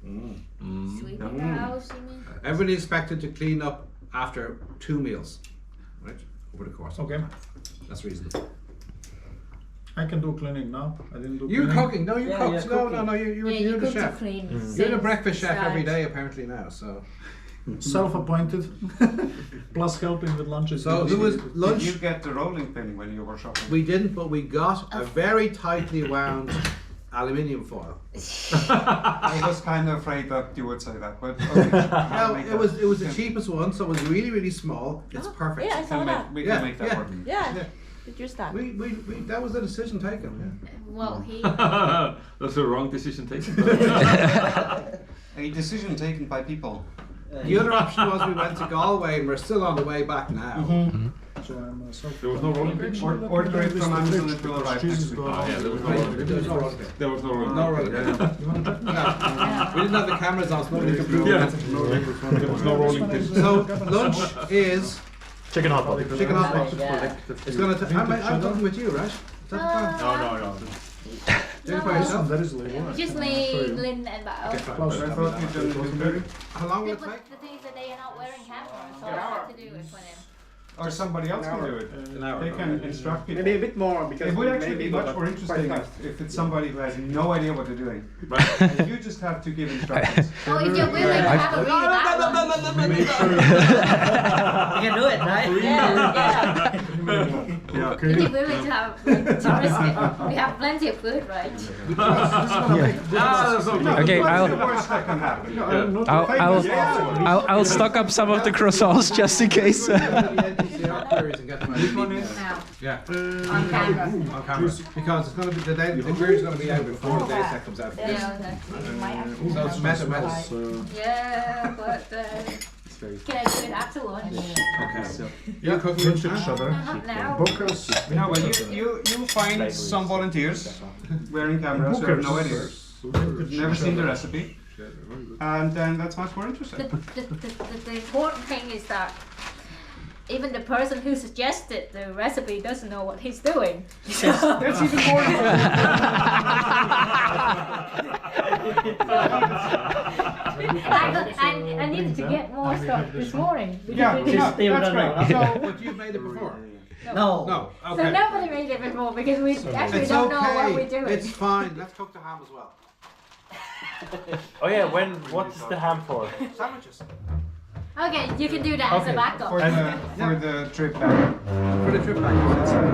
Sweeping the house, you mean? Everybody is expected to clean up after 2 meals. Right? Over the course of Okay. time. That's reasonable. I can do cleaning now. I didn't do You cleaning. cooking? No, you Yeah, cooked. you're No, you're Yeah, you the cook to chef. clean. You're the breakfast chef every Right. day apparently now. So Self-appointed, plus helping with lunches. So who was Did lunch? you get the rolling pin when you were shopping? We didn't, but we got a very tightly wound aluminium foil. I was kind of afraid that you would say that, but okay. Well, it was the cheapest one, so it was really small. It's perfect. Yeah, I saw that. We Yeah, can make that yeah. work. Yeah. Yeah. Did you start? We that was the decision taken. Well, he. That's a wrong decision taken. A decision taken by people. Yeah. The other option was we went to Galway and we're still on the way back now. So I'm There was no rolling pin? Order it from Amazon, it will arrive next week. Ah, yeah, there was no Right, rolling there pin. was no rolling pin. There was no rolling No pin. rolling pin. Yeah. No, we didn't have the cameras on, so nobody could prove Yeah. it. There was no rolling pin. So lunch is Chicken hot dog. chicken hot dog. Yeah. It's gonna. I'm talking with you, right? Is that the plan? No. Do it by yourself. That is legal. Just Lynn and Bao. Okay, fine. Close. I thought you didn't do it. How long will it But take? the thing is that they are not wearing cameras, so I have to do it for them. Or somebody else can do it. An hour. They can instruct people. Maybe a bit more because It would actually maybe be much but more quite interesting fast. if it's somebody who has no idea what they're doing. Right. And you just have to give instructions. Oh, if you're willing to have a read that one. You can do it, right? Yeah. Yeah. If you're willing to have to risk it. We have plenty of food, right? Okay, What's the worst that can happen? I'll stock up some of the croissants just in case. Now, Yeah. on camera. On camera. Because it's gonna be the query's gonna be out before the day set comes out. Yeah, okay. So it's meta. Yeah, but can I do it after lunch? Okay. You're cooking lunch now? Not now. Bookers. No, but you find some volunteers wearing cameras who have no idea. Never seen the recipe. and then that's much more The, interesting. the important thing is that even the person who suggested the recipe doesn't know what he's doing. That's even more important. I needed to get more stuff this morning. Yeah, because yeah, Still that's don't great. know. So, But you've made it before. No. No. So Okay. nobody made it before because we actually It's don't okay. know what we're doing. It's fine. Let's cook the ham as well. Oh yeah, what's the ham for? Sandwiches. Okay, you can do that as a backup. for the trip back. For the trip back.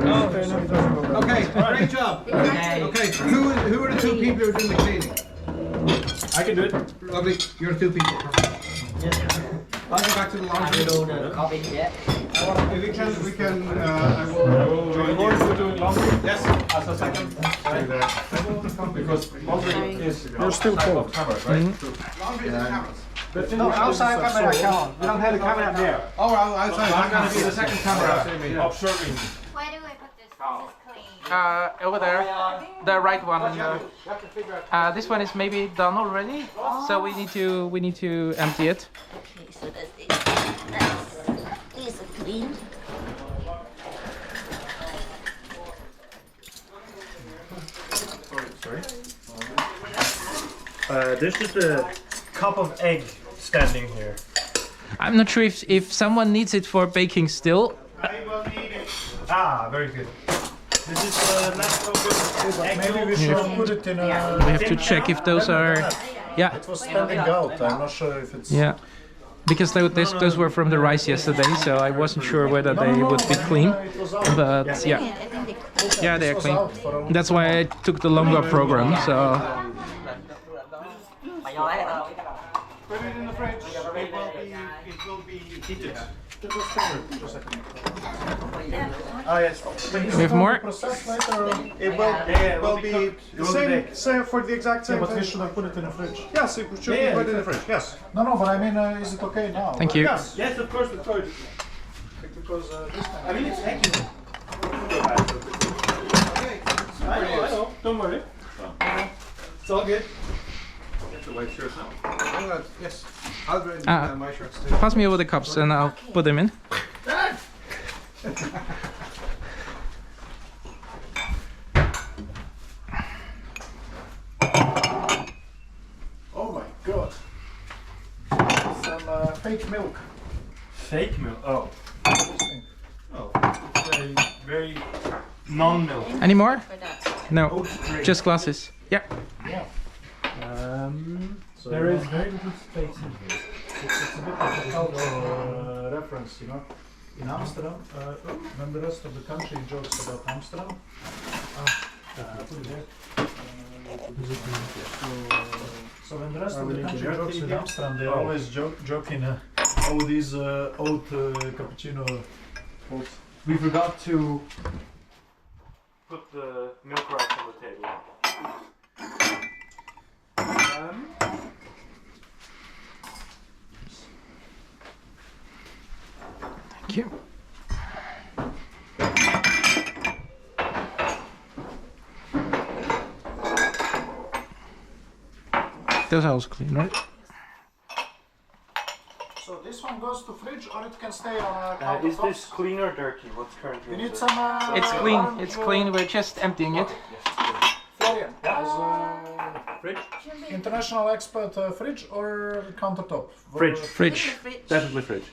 Oh, fair enough. Okay, great job. Okay, who are the two people who are doing the cleaning? I can do it. Lovely, you're two people. I'll go back to the I laundry. will do the coffee yet. We can, I will join Or you. we're doing laundry Yes. as a second. Because laundry is You're still cold. cameras, right? Laundry is the cameras. But No, outside camera count. We don't have the camera there. Oh, outside. I'm gonna be the second camera observing. Where do I put this? This is clean. Over there, the right one. This one is maybe done already, so we need to empty it. Okay, so these are clean. There's just a cup of egg standing here. I'm not sure if someone needs it for baking still. Ah, very good. This is leftover egg Maybe we yolk. should put it in a. We have to check if those are. Yeah, It was standing out. I'm not sure if it's. yeah. Because those were from the rice yesterday, so I wasn't sure whether they would be clean. It was out. But yeah, I think they yeah, they're It was clean. out for a That's why I took the longer program. So Put it in the fridge. It will be heated. Ah, yes. we have more. Process later. It will be same for the exact Yeah, same but we thing. should have put it in the fridge. Yes, it should be put in the fridge. Yes. No, but I mean, is it okay now? Thank you. Yes. Yes, of course, of course. Because this time. I mean, it's egg yolk. I know. Don't worry. It's all good. Get the white shirts now. I'm gonna, yes. I'll bring my shirts too. Pass me over the cups and I'll put them in. Oh my god. Some fake milk. Fake milk. Oh. Oh. It's very, very non-milk. Any more? for that. No, Oat drink. just glasses. Yeah. Yeah. So There is very little space in here. It's a bit of a cultural reference, you know. In Amsterdam, when the rest of the country jokes about Amsterdam, put it there. So when the rest of the country jokes in Amsterdam, they always joking, oh, these oat cappuccino. We forgot to put the milk racks on the table. Thank you. Those are also clean, right? So this one goes to fridge, or it can stay on a Is this clean or dirty? What's currently? We need some. It's clean. It's clean. We're just emptying it. Florian, as Fridge? international expert, fridge or countertop? Fridge. Fridge. Definitely fridge.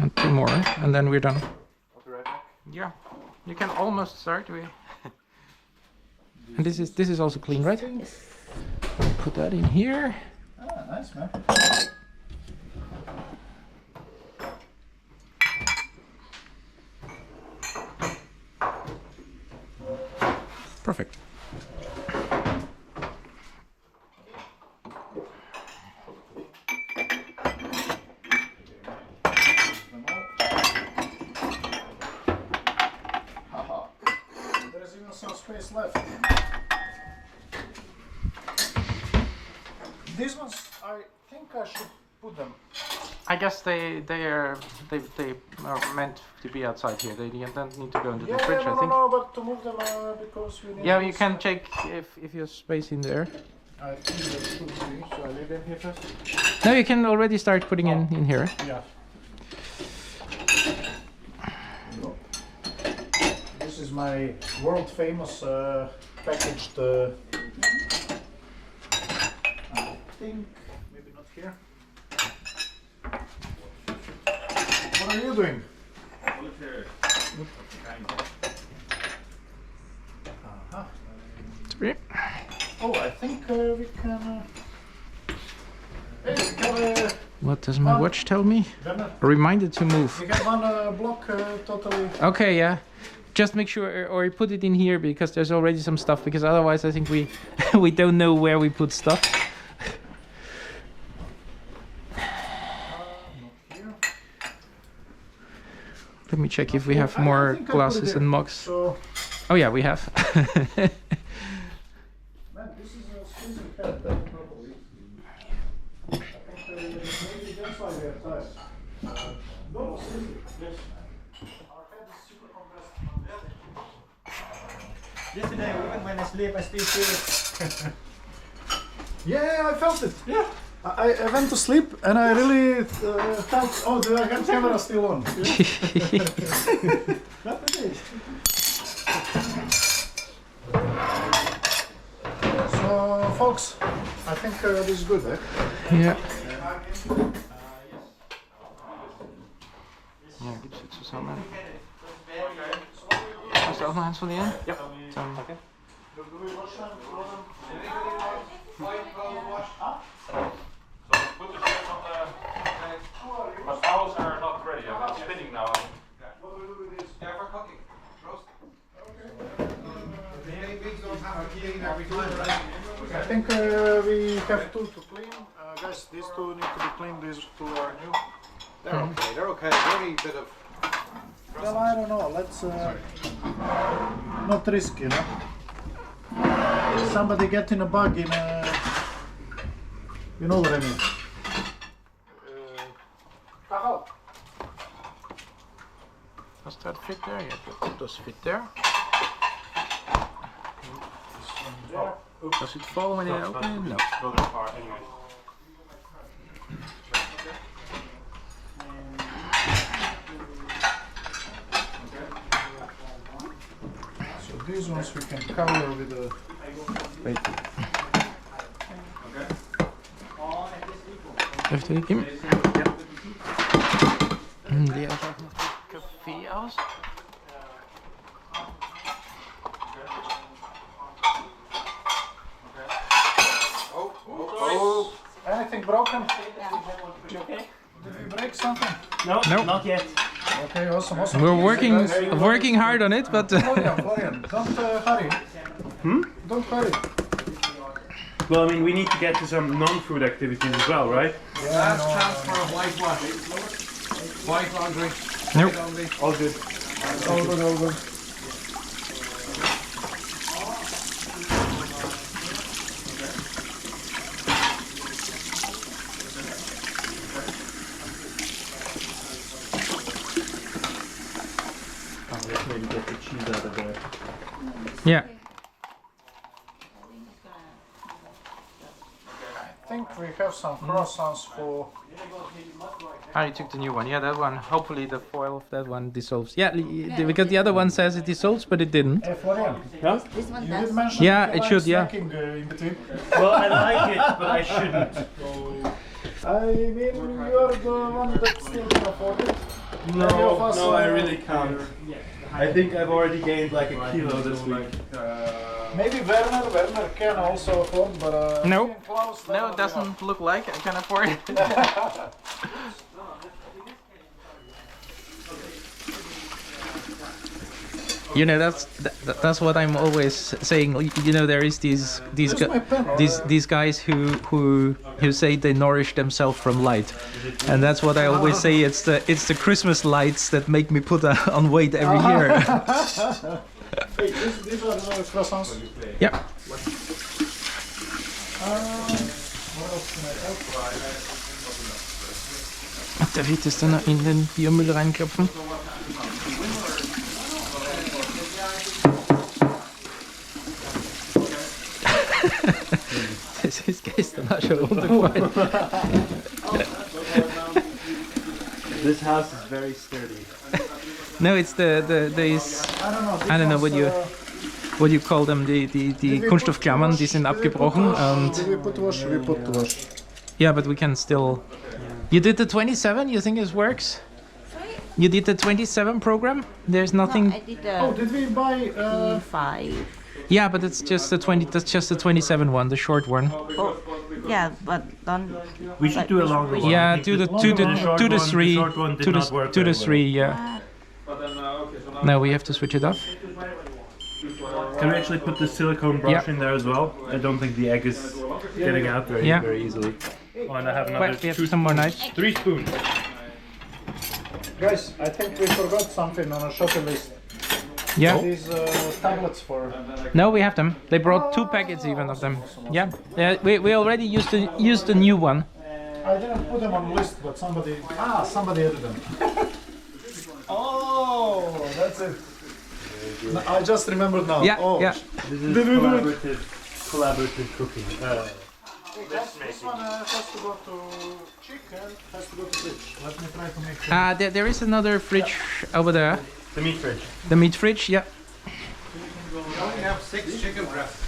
And two more, and then we're done. Yeah, you can almost start. And this is also clean, right? Put that in here. Ah, nice man. Perfect. Haha. There's even some space left. These ones, I think I should put them I guess they are meant to be outside here. They don't need to go into the fridge. I think. No, but to move them because we need. Yeah, you can check if you have space in there. I think that's good for you, so I leave them here first. No, you can already start putting in here. Yeah. This is my world famous packaged. I think maybe not here. What are you doing? Three. Oh, I think we can. Hey, we have What does my watch tell me? Werner, A reminder to move. we have one block totally. Okay, yeah. Just make sure, or you put it in here because there's already some stuff. Because otherwise, I think we we don't know where we put stuff. Let me check if we have more think I put it glasses there. and mugs. So, Oh yeah, we have. man, this is a squeezing head properly. I think maybe that's why we have ties. No, seriously. Yes. Our head is super compressed. Yesterday, even when I sleep, I still feel it. Yeah, I felt it. Yeah. I went to sleep and I really felt. Oh, the camera still on. So, folks, I think this is good, eh? Ja. Ja, ik zit Susanne. Hast du auch noch eins von ihr? Ja. Dann. Put the shirts on the. My towels are not ready. I'm spinning now. Yeah, for cooking. Roast. The main things don't have a clean every time, right? I think we have two to clean. Guys, these two need to be cleaned. These two are new. They're okay. They're okay. The only bit of. Well, I don't know. Let's not risk, you know. Somebody get in a bug in a. You know what I mean? Does that fit there? Yeah, that does fit there. Does it fall when you open it? No. So these ones we can cover with a. Wait. Even die Kim. Die er zag nog café aus. Oh. Anything broken? You okay? Did we break something? No, No. not yet. Okay, awesome, awesome. We're working hard on it, but Florian, don't hurry. Don't hurry. Well, I mean, we need to get to some non-food activities as well, right? Last chance for a whitewash. White laundry. Nope. White only. All good. All good, all good. Oh, let's maybe get the cheese out of there. yeah. I think we have some croissants for. Ah, you took the new one. Yeah, that one. Hopefully the foil of that one dissolves. Yeah, because the other one says it dissolves, but it didn't. Hey, Florian, This one you does. did mention Yeah, that it you like should, yeah. snacking, in between. Well, I like it, but I shouldn't. I mean, you're the one that still can afford it. Any of No, us, no, I really can't. I think I've already gained like a kilo this week. Maybe Werner can also afford, but No. me and Klaus, No, it definitely doesn't look like I can afford it. You know, that's what I'm always saying. You know, there is these Where's my pen? these guys who say they nourish themselves from light, and that's what I always say. It's the Christmas lights that make me put on weight every year. Hey, these are the croissants. Yeah. What else can I help? Darf ich das dann in den Biomüll reinklopfen? Das ist gestern auch schon runtergefallen. This house is very sturdy. No, it's these, I don't know what you call them, die Kunststoffklammern, die sind abgebrochen und Did we put wash? We put wash. yeah, but we can still. You did the 27. You think it works? You did the 27 program. There's nothing. No, I did Oh, did we buy? 5. Yeah, but it's just the 20. That's just the 27 one, the short one. Oh, yeah, but don't. We should do a longer one. Yeah, I think do the the two short to the one- three, The short one did to not work the very three. Yeah. Now we have to switch it off. well. Can we actually put the silicone brush Yeah. in there as well? I don't think the egg is getting out very Yeah. very easily. Oh, and I have another Wait, we have some more knives. 3 spoons. Guys, I think we forgot something on our shopping list. Yeah. These tablets for. No, we have them. They brought 2 packets even of them. Yeah. We already used the new one. I didn't put them on the list, but somebody added them. Oh, that's it. No, I just remembered now. Yeah. Oh, Yeah. This is collaborative cooking. This one has to go to chicken, has to go to fridge. Let me try to make sure. There is another fridge over there. The meat fridge. The meat fridge. Yeah. We only have 6 chicken breasts.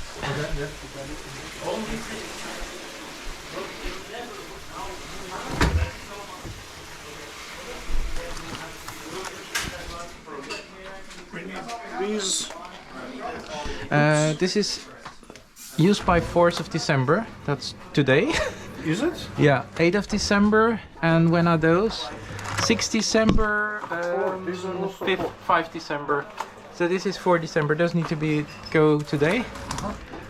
These. This is used by 4th of December. That's today. Is it? Yeah. 8th of December. And when are those? 6th December. These are also 5th December. So this is 4 December. Does need to go today.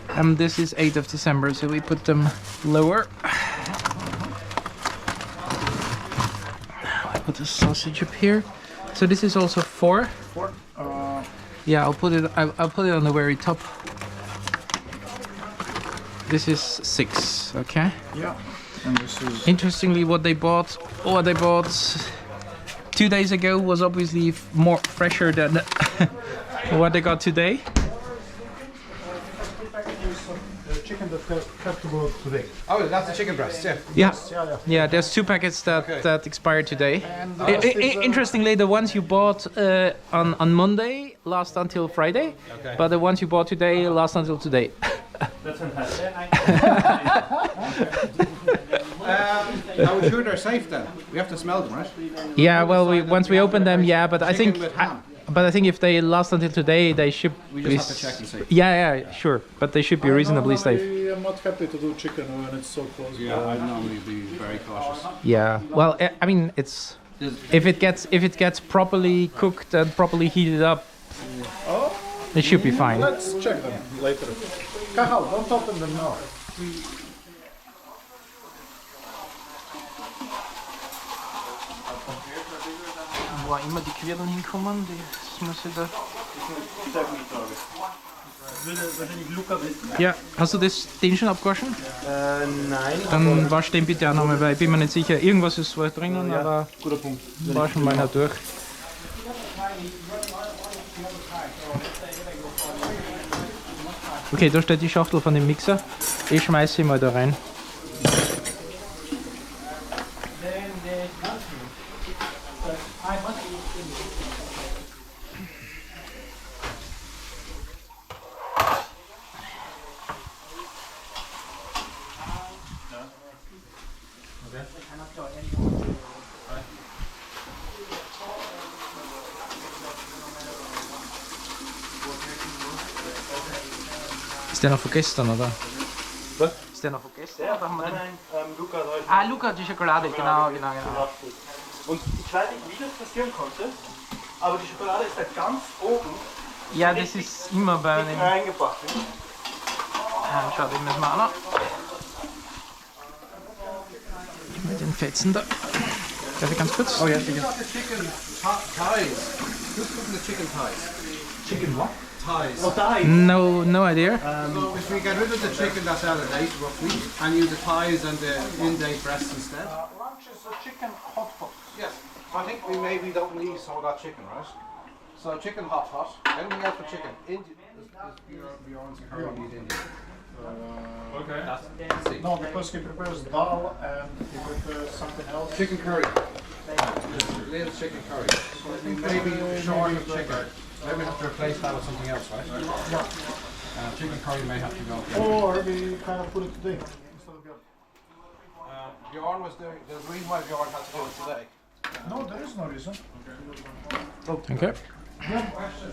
And this is 8th of December. So we put them lower. I put the sausage up here. So this is also 4. Yeah, I'll put it on the very top. This is 6. Okay. Yeah. And this is. Interestingly, what they bought 2 days ago was obviously more fresher than what they got today. The chicken that have to go today. Oh, that's the chicken breast, yeah. Yeah. Yeah. Yeah, there's 2 packets that expired today. And the rest is, Interestingly, the ones you bought on Monday last until Friday, Okay. but the ones you bought today last until today. That's fantastic. I'm sure they're safe then. We have to smell them, right? Yeah, well, once we open them, yeah, but I Chicken think with ham. but I think if they last until today, they should. We be just have to check and see. Yeah, sure, but they should be reasonably safe. I'm not happy to do chicken when it's so close. Yeah, I'd normally be very cautious. Yeah. Well, I mean, it's if it gets properly cooked and properly heated up, Oh, it should be fine. let's check them later. Kahal, don't open them now. Wo immer die Quirlen hinkommen, das muss ich da. Würde wahrscheinlich Luca wissen. Ja, hast du den schon abgewaschen? Nein. Dann wasch den bitte auch nochmal, weil ich bin mir nicht sicher. Irgendwas ist zwar drinnen, aber Guter Punkt. waschen wir noch durch. Okay, da steht die Schachtel von dem Mixer. Ich schmeiße sie mal da rein. Ist der noch von gestern, oder? Was? Ist der noch von gestern? Oder haben wir den? Luca hat heute. Ah, Luca, die Schokolade, genau. Und ich weiß nicht, wie das passieren konnte, aber die Schokolade ist da ganz oben Ja, das ist immer bei einem. reingebacken. Schau, den müssen wir auch noch. Mit den Fetzen da. Darf ich ganz kurz? Oh, yeah, chicken thighs. Who's cooking the chicken thighs? Chicken what? Thighs. Oh, thighs. No idea. So if we get rid of the chicken that's out of date, roughly, and use the thighs and the in-date breasts instead. Lunch is a chicken hot pot. Yes. I think we maybe don't need some of that chicken, right? So chicken hot. Anything else for chicken? Indian. Bjorn's curry meat Indian. Okay. No, because he prepares dal and he prepares something else. Chicken curry. Little chicken curry. So we maybe short of chicken. Maybe we have to replace that with something else, right? Yeah. Chicken curry may have to go. Or we kind of put it today instead of Bjorn. Bjorn was doing. There's a reason why Bjorn had to do it today. No, there is no reason. Okay. Yeah. Question.